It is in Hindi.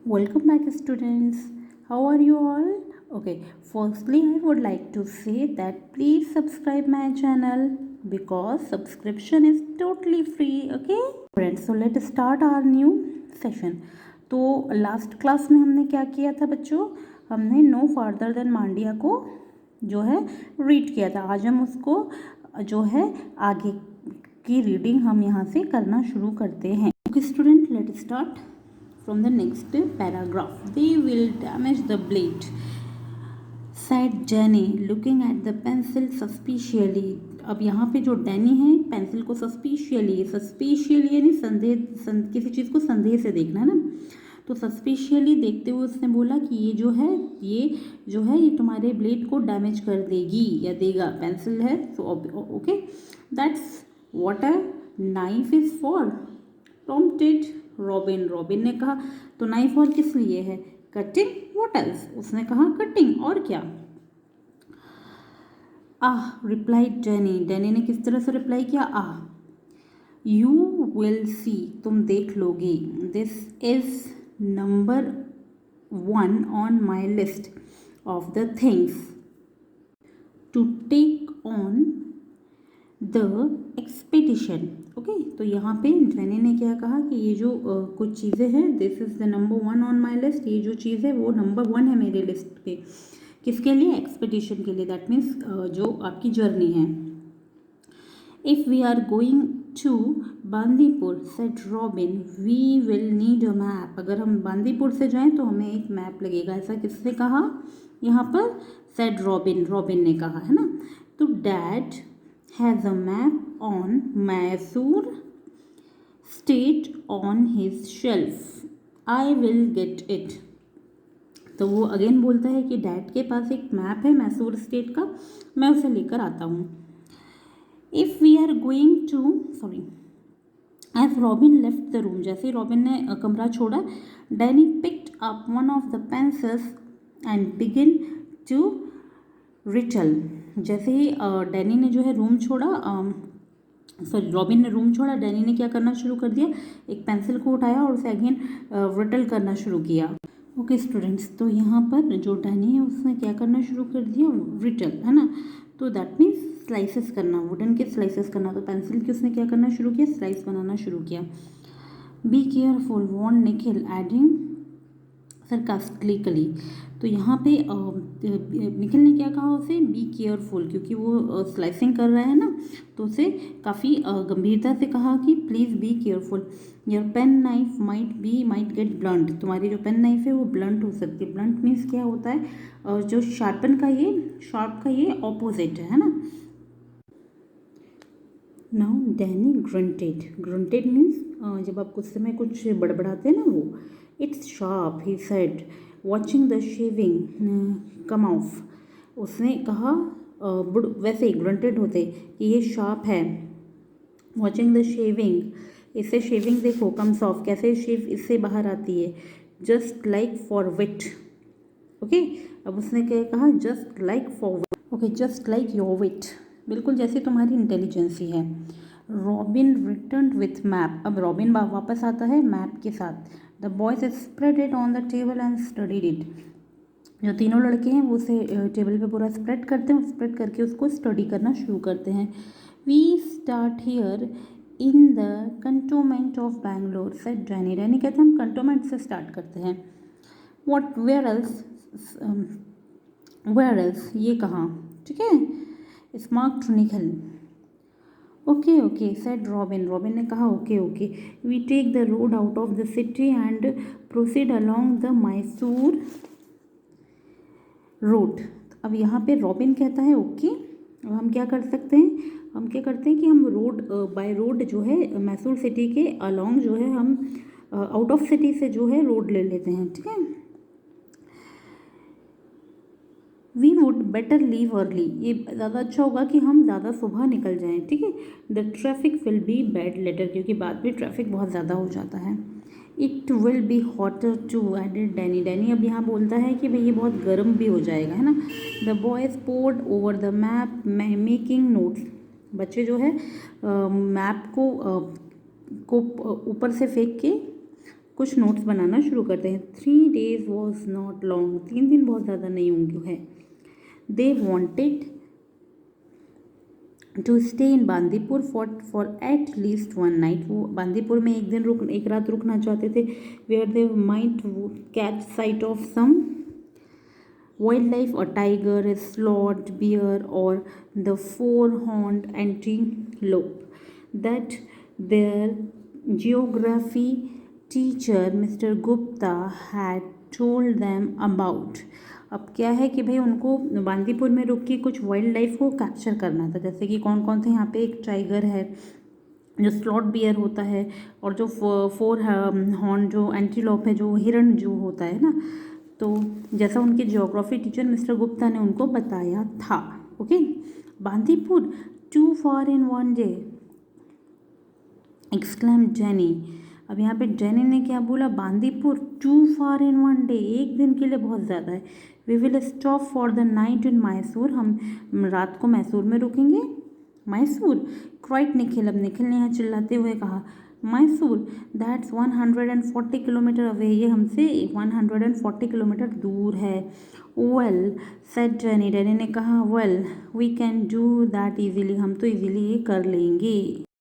Welcome back, students. How are you all? Okay, firstly, I would like to say that please subscribe my channel because subscription is totally free. Okay, friends. So let's start our new session. तो लास्ट क्लास में हमने क्या किया था बच्चों? हमने नो फार्दर देन मांडिया को जो है रीड किया था. आज हम उसको जो है आगे की रीडिंग हम यहाँ से करना शुरू करते हैं. Okay student, let start from the next paragraph. They will damage the blade, said Danny, looking at the pencil suspiciously. अब यहाँ पे जो डैनी है पेंसिल को सस्पिशियली यानी किसी चीज़ को संदेह से देखना है ना, तो सस्पिशियली देखते हुए उसने बोला कि ये जो है ये तुम्हारे ब्लेड को डैमेज कर देगी या देगा. पेंसिल है तो okay, that's what a knife is for, prompted robin ने कहा. तो नाइफ और किस लिए है? कटिंग. What else? उसने कहा कटिंग, और क्या? रिप्लाइड डैनी ने किस तरह से रिप्लाई किया? यू विल सी, तुम देख लोगे. This is number 1 on my list of the things to take on the expedition. Okay, तो यहाँ पे डैनी ने क्या कहा कि ये जो कुछ चीज़ें हैं, this is the number 1 on my list. ये जो चीज़ है वो नंबर 1 है मेरे लिस्ट पे. किसके लिए? एक्सपेडिशन के लिए. दैट मीन्स जो आपकी जर्नी है. If we are going to Bandipur, said Robin, we will need a map. अगर हम बांदीपुर से जाएं तो हमें एक मैप लगेगा. ऐसा किसने कहा? यहाँ पर सेड रॉबिन ने कहा है ना. तो dad has a map on Mysore state on his shelf. I will get it. तो वो अगेन बोलता है कि डैड के पास एक मैप है मैसूर स्टेट का, मैं उसे लेकर आता हूँ. If we are going to as Robin left the room, जैसे ही रॉबिन ने कमरा छोड़ा, Danny picked up one of the pencils and begin to रिचल. जैसे ही डैनी ने जो है रूम छोड़ा, रॉबिन ने रूम छोड़ा, डैनी ने क्या करना शुरू कर दिया? एक पेंसिल को उठाया और उसे अगेन रिटल करना शुरू किया. ओके स्टूडेंट्स, तो यहाँ पर जो डैनी है उसने क्या करना शुरू कर दिया? रिटल, है ना. तो दैट मीन्स स्लाइसेस करना, वुडन के स्लाइसेस करना. तो पेंसिल की उसने क्या करना शुरू किया? स्लाइस बनाना शुरू किया. Be careful warn Nikhil, adding sarcastically. तो यहाँ पे निखिल ने क्या कहा उसे? बी केयरफुल, क्योंकि वो स्लाइसिंग कर रहा है ना, तो उसे काफ़ी गंभीरता से कहा कि please be careful. Your pen knife might get blunt. तुम्हारी जो पेन नाइफ है वो ब्लंट हो सकती है. ब्लंट मीन्स क्या होता है? जो शार्प का ये ऑपोजिट है ना. नाउ डैनी ग्रंटेड मीन्स जब आप गुस्से में कुछ बड़बड़ाते हैं ना वो. It's sharp, he said, watching the shaving come of. उसने कहा वैसे ही ग्रंटेड होते कि ये शार्प है. वॉचिंग द शेविंग, इससे शेविंग देखो, कम्स ऑफ, कैसे शेव इससे बाहर आती है. Just like for wit. Okay, अब उसने क्या कहा? Just like for wit. Okay, just like your wit, बिल्कुल जैसे तुम्हारी इंटेलिजेंसी है. Robin return with map. अब रॉबिन वापस आता है मैप के साथ. The boys spread it on the table and studied it. जो तीनों लड़के हैं वो उसे टेबल पे पूरा स्प्रेड करते हैं, स्प्रेड करके उसको स्टडी करना शुरू करते हैं. We start here in the cantonment of Bangalore, said Danny. Danny कहते हैं हम कंटोनमेंट से स्टार्ट करते हैं. व्हाट, वेयर एल्स, ये कहाँ? ठीक है. Smart to Nikhil. Okay said Robin ने कहा okay. We take the road out of the city and proceed along the Mysore road. अब यहाँ पे रॉबिन कहता है ओके. अब हम क्या कर सकते हैं? हम क्या करते हैं कि हम बाय रोड जो है मैसूर सिटी के अलॉन्ग जो है हम आउट ऑफ सिटी से जो है रोड ले लेते हैं. ठीक है. We would better leave early. ये ज़्यादा अच्छा होगा कि हम ज़्यादा सुबह निकल जाएं. ठीक है. The traffic will be bad later, क्योंकि बाद में ट्रैफिक बहुत ज़्यादा हो जाता है. It will be hotter too, added Danny. अब यहाँ बोलता है कि भाई ये बहुत गर्म भी हो जाएगा, है ना. The boys pored over the map making notes. बच्चे जो है मैप को ऊपर से फेंक के कुछ नोट्स बनाना शुरू करते हैं। 3 days वॉज नॉट लॉन्ग, 3 दिन बहुत ज़्यादा नहीं होंगे है। They wanted to stay in Bandipur for at least 1 night, वो बांदीपुर में एक रात रुकना चाहते थे, where they might catch sight of some wild life, a tiger, a sloth, bear, or the four-horned antelope that their geography teacher Mr. Gupta had told them about. अब क्या है कि भाई उनको बांदीपुर में रुक के कुछ वाइल्ड लाइफ को कैप्चर करना था, जैसे कि कौन कौन थे यहाँ पे, एक टाइगर है जो स्लॉट बियर होता है, और जो फोर हॉर्न जो एंटीलोप है, जो हिरण जो होता है ना, तो जैसा उनके ज्योग्राफी टीचर मिस्टर गुप्ता ने उनको बताया था। Okay, Bandipur too far in 1 day, exclaim Jenny. अब यहाँ पे जेनी ने क्या बोला, Bandipur too far in 1 day, एक दिन के लिए बहुत ज़्यादा है। We will stop for the night in Mysore, हम रात को मैसूर में रुकेंगे। मैसूर, क्राइट निखिल, अब निखिल ने यहाँ चिल्लाते हुए कहा, मैसूर, दैट्स 140 किलोमीटर अवे, ये हमसे 140 किलोमीटर दूर है। वेल सेड जेनी, जेनी ने कहा, well we can do that easily, हम तो इजीली ये कर लेंगे।